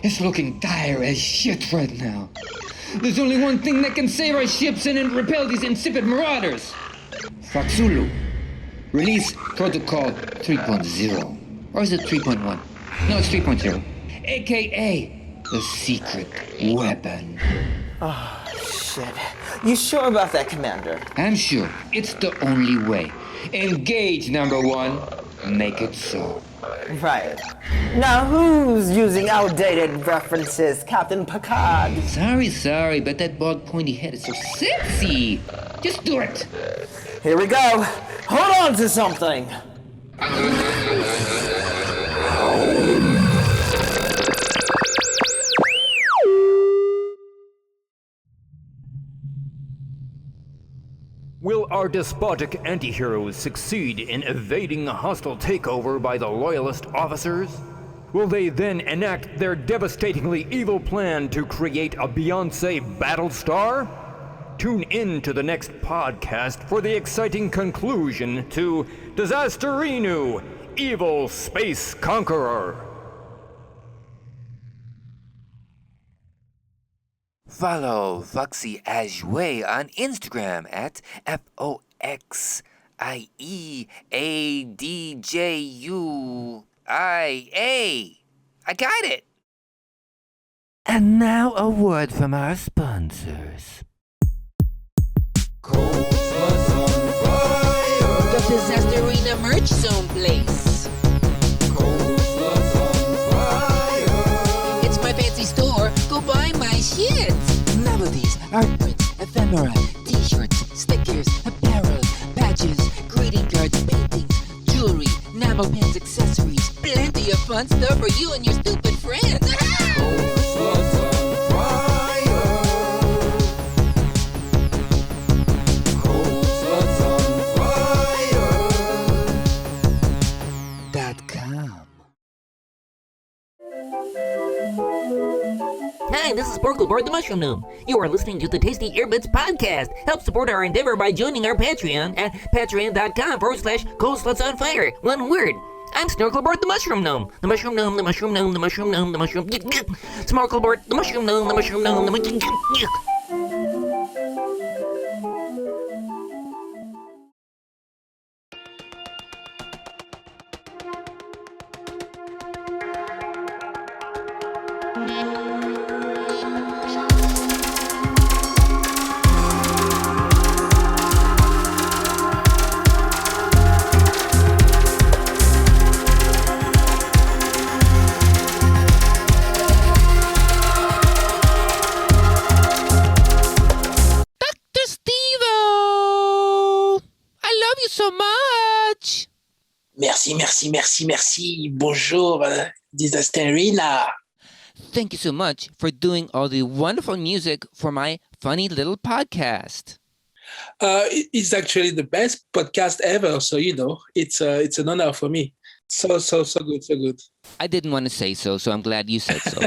It's looking dire as shit right now. There's only one thing that can save our ships and repel these insipid marauders. Faxulu. Release Protocol 3.0. Or is it 3.1? No, it's 3.0. AKA the secret weapon. Oh, shit. You sure about that, Commander? I'm sure. It's the only way. Engage, number one. Make it so. Right. Now who's using outdated references, Captain Picard? Sorry, but that bald pointy head is so sexy. Just do it. Here we go. Hold on to something. Will our despotic anti-heroes succeed in evading a hostile takeover by the loyalist officers? Will they then enact their devastatingly evil plan to create a Beyoncé battle star? Tune in to the next podcast for the exciting conclusion to Disasterinaaa, Evil Space Conqueror. Follow Foxy Ajwe on Instagram at FOXIEADJUIA. I got it. And now a word from our sponsors. The Disasterina merch zone place. It's my fancy store. Go buy my shit. Melodies, art prints, ephemera, t-shirts, stickers, apparel, badges, greeting cards, paintings, jewelry, enamel pins, accessories. Plenty of fun stuff for you and your stupid friends. Hi, this is Porkleborg the Mushroom Gnome. You are listening to the Tasty Earbits Podcast. Help support our endeavor by joining our Patreon at patreon.com/ColdSlutsOnFire. One word. I'm Snorkelbort the Mushroom Gnome. The Mushroom Gnome, the Mushroom Gnome, the Mushroom Gnome, the Mushroom... Snorkelbort, the Mushroom Gnome, the Mushroom Gnome, the Mushroom... Merci. Bonjour, Disasterina. Thank you so much for doing all the wonderful music for my funny little podcast. It's actually the best podcast ever, so it's an honor for me. So good, so good. I didn't want to say so I'm glad you said so.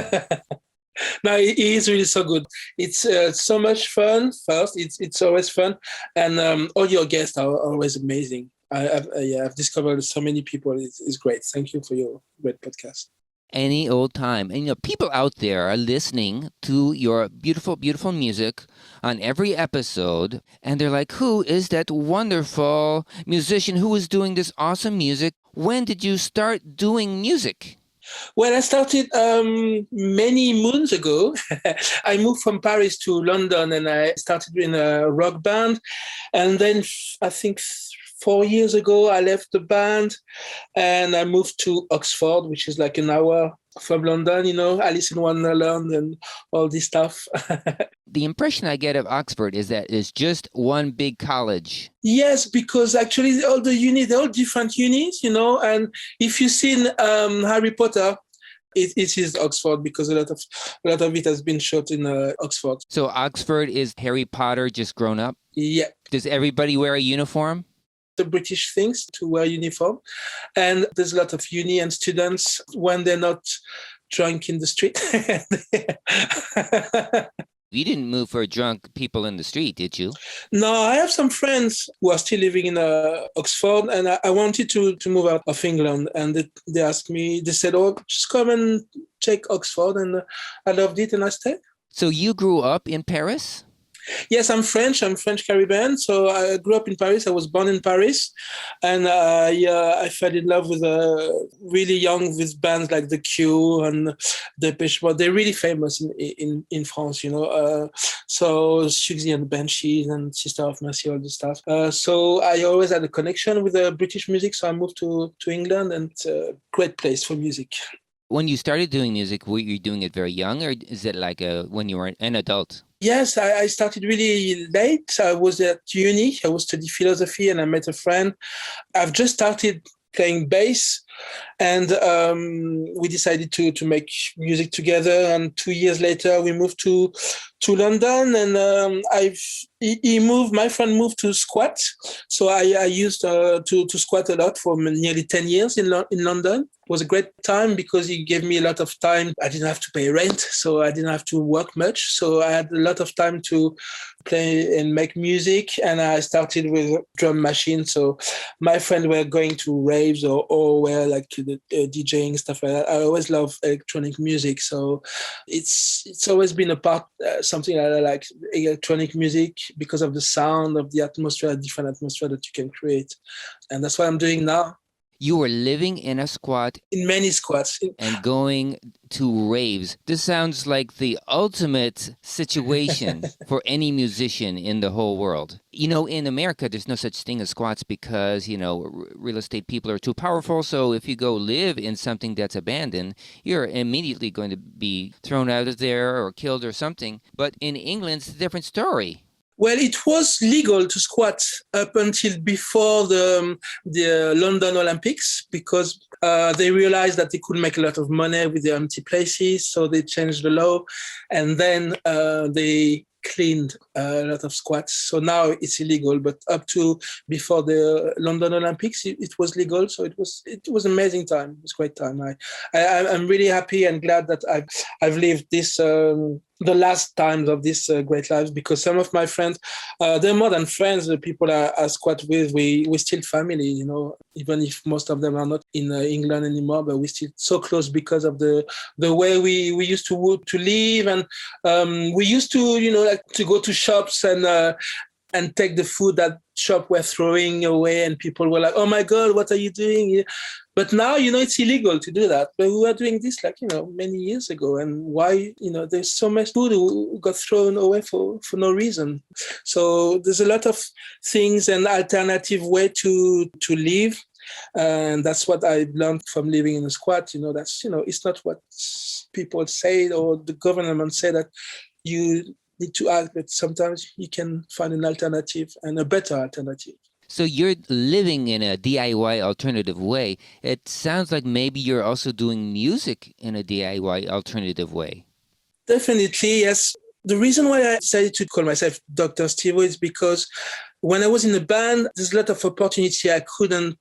No, it is really so good. It's so much fun. First, it's always fun, and all your guests are always amazing. I've discovered so many people. It's great. Thank you for your great podcast. Any old time. And people out there are listening to your beautiful, beautiful music on every episode, and they're like, who is that wonderful musician who is doing this awesome music? When did you start doing music? Well, I started many moons ago. I moved from Paris to London, and I started in a rock band. And then I think 4 years ago, I left the band and I moved to Oxford, which is like an hour from London, Alice in Wonderland and all this stuff. The impression I get of Oxford is that it's just one big college. Yes, because actually all the unis, they're all different unis, and if you've seen Harry Potter, it is Oxford because a lot of it has been shot in Oxford. So Oxford is Harry Potter just grown up? Yeah. Does everybody wear a uniform? The British things to wear uniform, and there's a lot of uni and students when they're not drunk in the street. You didn't move for drunk people in the street, did you? No, I have some friends who are still living in Oxford, and I wanted to move out of England, and they asked me, they said, oh, just come and check Oxford, and I loved it and I stayed. So you grew up in Paris? Yes, I'm French Caribbean. So I grew up in Paris. I was born in Paris. And I fell in love with really young with bands like The Cure and Depeche Mode. They're really famous in France, So Siouxsie and the Banshees and Sister of Mercy, all this stuff. So I always had a connection with British music. So I moved to England, and it's a great place for music. When you started doing music, were you doing it very young, or is it like when you were an adult? Yes, I started really late. I was at uni. I was studying philosophy, and I met a friend. I've just started playing bass, and we decided to make music together. And 2 years later, we moved to London, and my friend moved to squat. So I used to squat a lot for nearly 10 years in London. It was a great time because he gave me a lot of time. I didn't have to pay rent, so I didn't have to work much. So I had a lot of time to play and make music, and I started with drum machine. So my friends were going to raves or were like DJing, stuff like that. I always love electronic music, so it's always been a part, something I like, electronic music, because of the sound of the atmosphere, different atmosphere that you can create. And that's what I'm doing now. You were living in a squat. In many squats. And going to raves. This sounds like the ultimate situation for any musician in the whole world. In America, there's no such thing as squats because, real estate people are too powerful. So if you go live in something that's abandoned, you're immediately going to be thrown out of there or killed or something. But in England, it's a different story. Well, it was legal to squat up until before the London Olympics, because they realized that they could make a lot of money with the empty places, so they changed the law, and then they cleaned a lot of squats. So now it's illegal, but up to before the London Olympics, it was legal. So it was amazing time. It was a great time. I'm really happy and glad that I've lived this the last times of this great lives, because some of my friends, they're more than friends. The people I squat with, we're still family, even if most of them are not in England anymore, but we're still so close because of the way we used to live. And we used to, like to go to shops and take the food that shop were throwing away, and people were like, oh my God, what are you doing? But now, it's illegal to do that. But we were doing this many years ago. And why, there's so much food who got thrown away for no reason. So there's a lot of things and alternative way to live. And that's what I learned from living in a squat. That's, it's not what people say or the government say that you need to act, but sometimes you can find an alternative and a better alternative. So you're living in a DIY alternative way. It sounds like maybe you're also doing music in a DIY alternative way. Definitely, yes. The reason why I decided to call myself Dr. Steve is because when I was in the band, there's a lot of opportunity I couldn't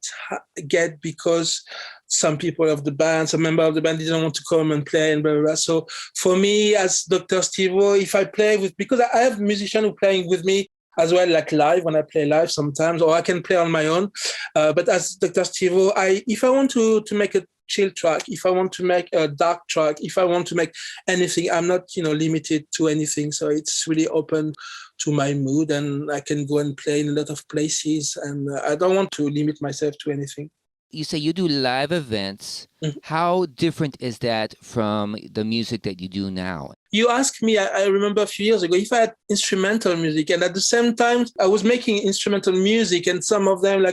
get because some people of the band, some member of the band didn't want to come and play and blah, blah, blah. So for me, as Dr. Steve-O, if I play with, because I have musicians who are playing with me as well, like live, when I play live sometimes, or I can play on my own. But as Dr. Steve-O, if I want to make a chill track, if I want to make a dark track, if I want to make anything, I'm not, limited to anything. So it's really open to my mood, and I can go and play in a lot of places, and I don't want to limit myself to anything. You say you do live events. Mm-hmm. How different is that from the music that you do now? You asked me, I remember a few years ago, if I had instrumental music, and at the same time, I was making instrumental music, and some of them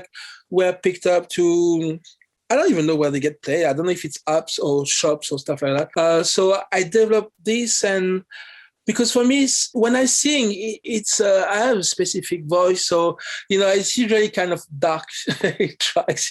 were picked up to, I don't even know where they get played. I don't know if it's apps or shops or stuff like that. So I developed this, and because for me, when I sing, it's I have a specific voice, so it's usually kind of dark tracks,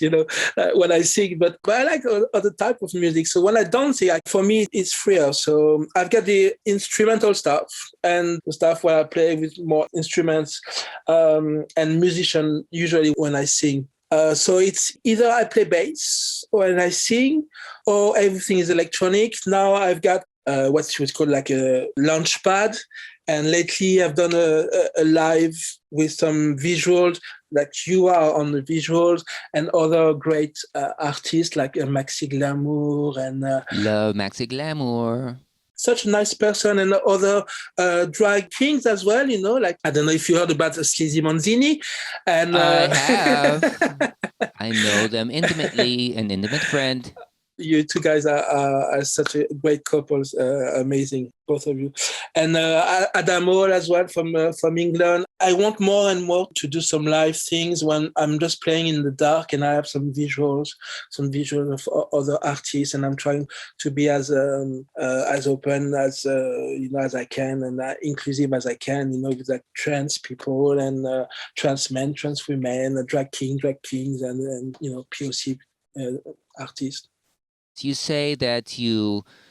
when I sing. But I like other type of music. So when I don't sing, for me, it's freer. So I've got the instrumental stuff and the stuff where I play with more instruments and musician usually when I sing. So it's either I play bass or when I sing, or everything is electronic. Now I've got what's called like a launch pad. And lately I've done a live with some visuals, like you are on the visuals, and other great artists like Maxi Glamour and... Love Maxi Glamour. Such a nice person, and other drag kings as well, like, I don't know if you heard about Sleazy Manzini. And I have. I know them intimately, an intimate friend. You two guys are such a great couple, amazing, both of you. And Adamo as well from England. I want more and more to do some live things when I'm just playing in the dark and I have some visuals of other artists, and I'm trying to be as open as as I can, and inclusive as I can, with like trans people and trans men, trans women, drag kings, and POC artists. You say that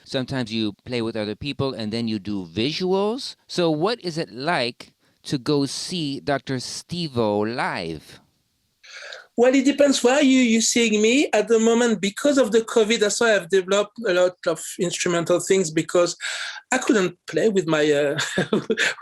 sometimes you play with other people and then you do visuals. So what is it like to go see Dr. Steve-O live? Well, it depends where you're seeing me at the moment. Because of the COVID, that's why I've developed a lot of instrumental things, because I couldn't play with my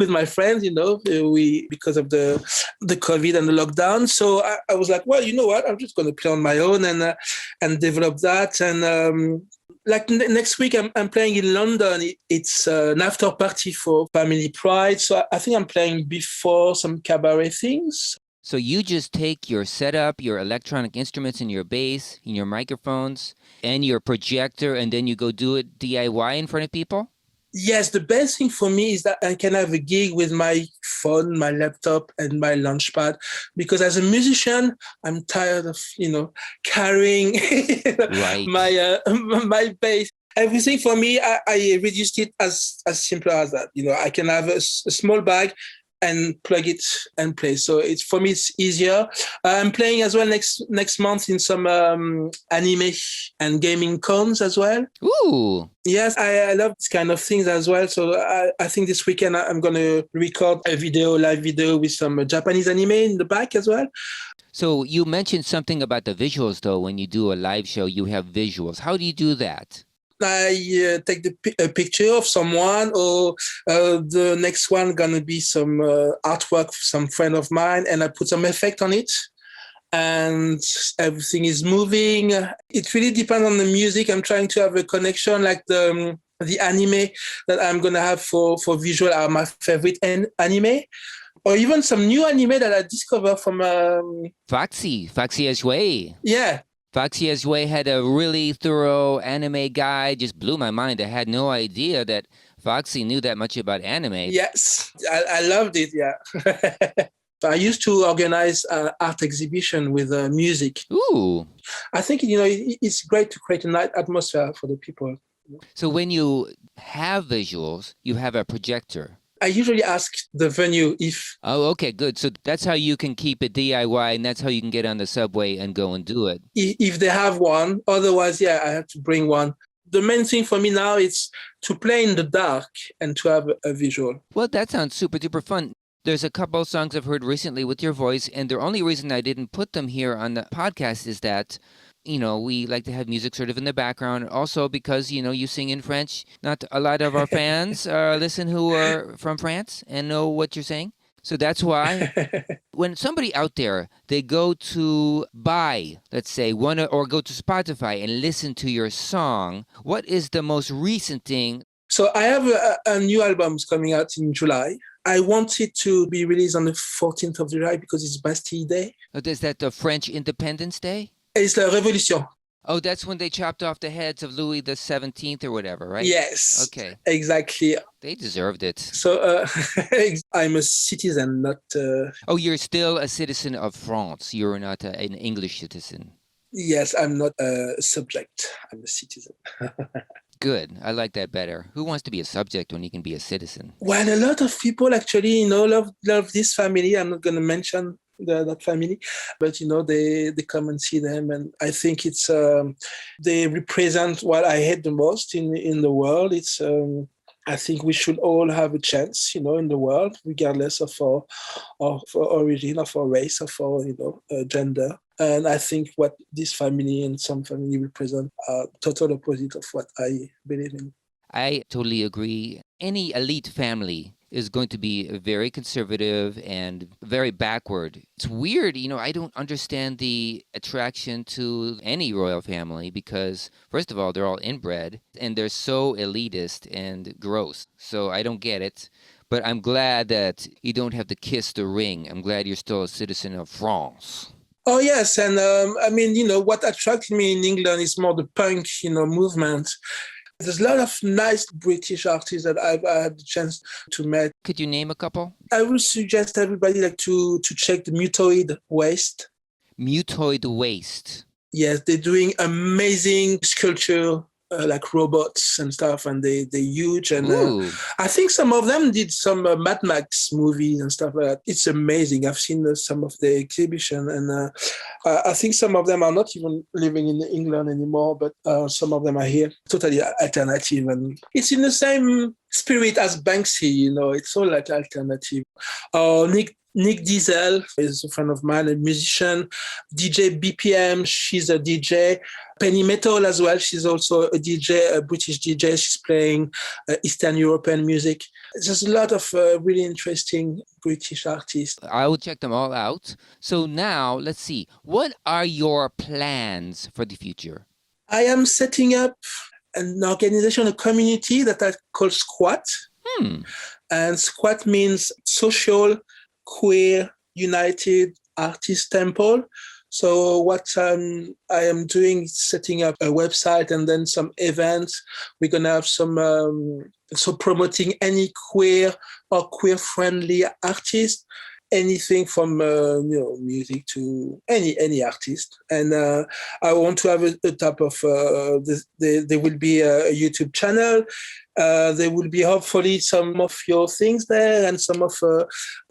with my friends, because of the COVID and the lockdown. So I was like, well, you know what? I'm just going to play on my own and develop that. And next week, I'm playing in London. It's an after party for Family Pride. So I think I'm playing before some cabaret things. So you just take your setup, your electronic instruments and your bass and your microphones and your projector, and then you go do it DIY in front of people? Yes, the best thing for me is that I can have a gig with my phone, my laptop, and my launchpad. Because as a musician, I'm tired of, carrying right. my bass. Everything for me, I reduced it as simple as that. I can have a small bag and plug it and play. So for me, it's easier. I'm playing as well next month in some anime and gaming cons as well. Ooh. Yes, I love this kind of things as well. So I think this weekend I'm going to record a live video with some Japanese anime in the back as well. So you mentioned something about the visuals, though. When you do a live show, you have visuals. How do you do that? I take a picture of someone, or the next one gonna be some artwork of some friend of mine, and I put some effect on it, and everything is moving. It really depends on the music. I'm trying to have a connection, like the anime that I'm gonna have for visual are my favorite anime, or even some new anime that I discovered from Foxy Azue. Yeah. Foxy Azue had a really thorough anime guide. Just blew my mind. I had no idea that Foxy knew that much about anime. Yes, I loved it, yeah. I used to organize an art exhibition with music. Ooh. I think, it's great to create a nice atmosphere for the people. So when you have visuals, you have a projector. I usually ask the venue if... Oh, okay, good. So that's how you can keep it DIY, and that's how you can get on the subway and go and do it. If they have one. Otherwise, I have to bring one. The main thing for me now is to play in the dark and to have a visual. Well, that sounds super duper fun. There's a couple songs I've heard recently with your voice, and the only reason I didn't put them here on the podcast is that we like to have music sort of in the background. Also because, you sing in French. Not a lot of our fans listen who are from France and know what you're saying. So that's why when somebody out there, they go to buy, let's say, or go to Spotify and listen to your song, what is the most recent thing? So I have a new album coming out in July. I want it to be released on the 14th of July because it's Bastille Day. Is that the French Independence Day? It's La Révolution. Oh, that's when they chopped off the heads of Louis the 17th or whatever, right? Yes. Okay. Exactly. They deserved it. So I'm a citizen, not... Oh, you're still a citizen of France. You're not an English citizen. Yes, I'm not a subject. I'm a citizen. Good. I like that better. Who wants to be a subject when he can be a citizen? Well, a lot of people actually, love this family. I'm not going to mention that family, but they come and see them, and I think it's they represent what I hate the most in the world. It's I think we should all have a chance, in the world, regardless of our origin, of our race, of our gender. And I think what this family and some family represent are total opposite of what I believe in. I totally agree. Any elite family is going to be very conservative and very backward. It's weird, I don't understand the attraction to any royal family because, first of all, they're all inbred and they're so elitist and gross. So I don't get it. But I'm glad that you don't have to kiss the ring. I'm glad you're still a citizen of France. Oh, yes. And what attracted me in England is more the punk, movement. There's a lot of nice British artists that I've had the chance to meet. Could you name a couple? I would suggest everybody to check the Mutoid Waste. Mutoid Waste. Yes, they're doing amazing sculpture, like robots and stuff, and they're huge. And I think some of them did some Mad Max movies and stuff like that. It's amazing. I've seen some of the exhibition, and I think some of them are not even living in England anymore, but some of them are here. Totally alternative, and it's in the same spirit as Banksy. It's all like alternative. Nick Diesel is a friend of mine, a musician. DJ BPM, she's a DJ. Penny Metal as well, she's also a DJ, a British DJ. She's playing Eastern European music. There's a lot of really interesting British artists. I will check them all out. So now, let's see. What are your plans for the future? I am setting up an organization, a community that I call Squat. And Squat means social, queer, united artist temple. So what I am doing is setting up a website and then some events. We're going to have some, promoting any queer or queer-friendly artist, anything from music to any artist. And I want to have a type of, there will be a YouTube channel. There will be hopefully some of your things there and some of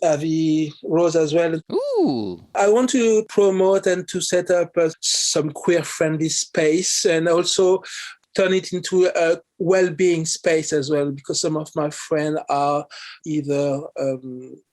Ave Rose as well. Ooh! I want to promote and to set up some queer-friendly space and also turn it into a well-being space as well, because some of my friends are either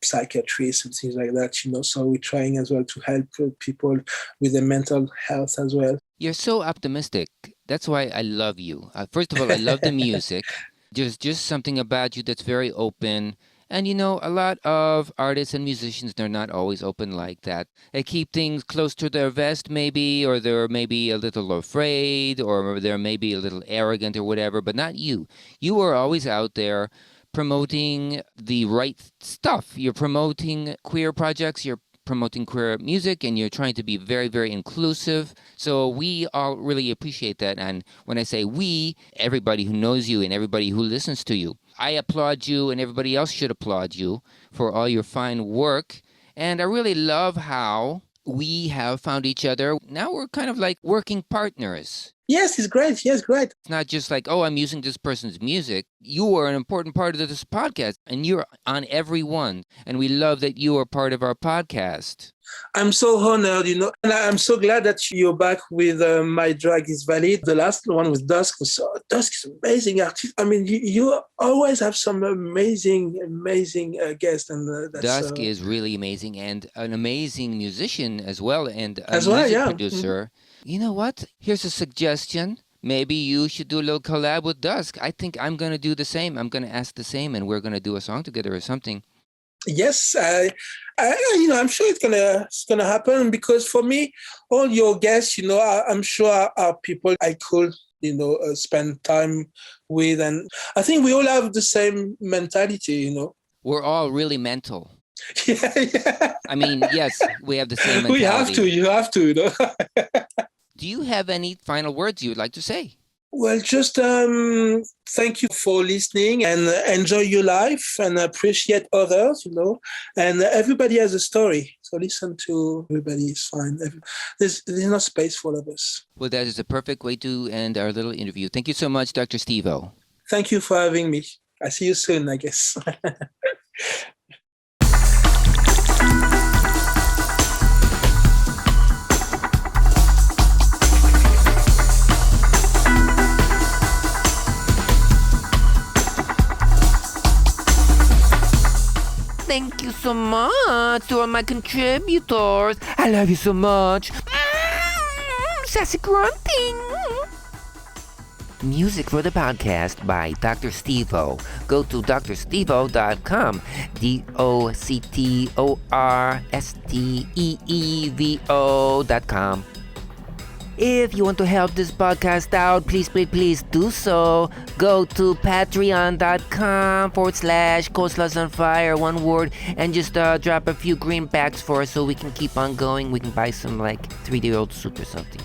psychiatrists and things like that, so we're trying as well to help people with their mental health as well. You're so optimistic. That's why I love you. First of all, I love the music. There's just something about you that's very open. And, a lot of artists and musicians, they're not always open like that. They keep things close to their vest, maybe, or they're maybe a little afraid, or they're maybe a little arrogant or whatever, but not you. You are always out there promoting the right stuff. You're promoting queer projects, you're promoting queer music, and you're trying to be very, very inclusive. So we all really appreciate that. And when I say we, everybody who knows you and everybody who listens to you, I applaud you, and everybody else should applaud you for all your fine work. And I really love how we have found each other. Now we're kind of like working partners. Yes, it's great. Yes, great. It's not just like, oh, I'm using this person's music. You are an important part of this podcast, and you're on every one. And we love that you are part of our podcast. I'm so honored, and I'm so glad that you're back with My Drag is Valid. The last one with Dusk was Dusk is amazing artist. I mean, you always have some amazing guests, and Dusk is really amazing and an amazing musician as well, and a producer. Mm-hmm. You know what? Here's a suggestion. Maybe you should do a little collab with Dusk. I think I'm going to do the same. I'm going to ask the same, and we're going to do a song together or something. Yes, I'm sure it's gonna happen, because for me, all your guests, I'm sure are people I could, spend time with, and I think we all have the same mentality, We're all really mental. Yeah. I mean, yes, we have the same mentality. You have to, Do you have any final words you would like to say? Well, just thank you for listening, and enjoy your life and appreciate others, and everybody has a story. So listen to everybody, is fine. There's no space for all of us. Well, that is a perfect way to end our little interview. Thank you so much, Dr. Steve-O. Thank you for having me. I see you soon, I guess. Thank you so much to all my contributors. I love you so much. Sassy grunting. Music for the podcast by Dr. Steve-O. Go to drstevo.com. DOCTORSTEEVO.com. If you want to help this podcast out, please do so. Go to patreon.com/Coleslaws on Fire, one word, and just drop a few greenbacks for us so we can keep on going. We can buy some 3-day-old soup or something.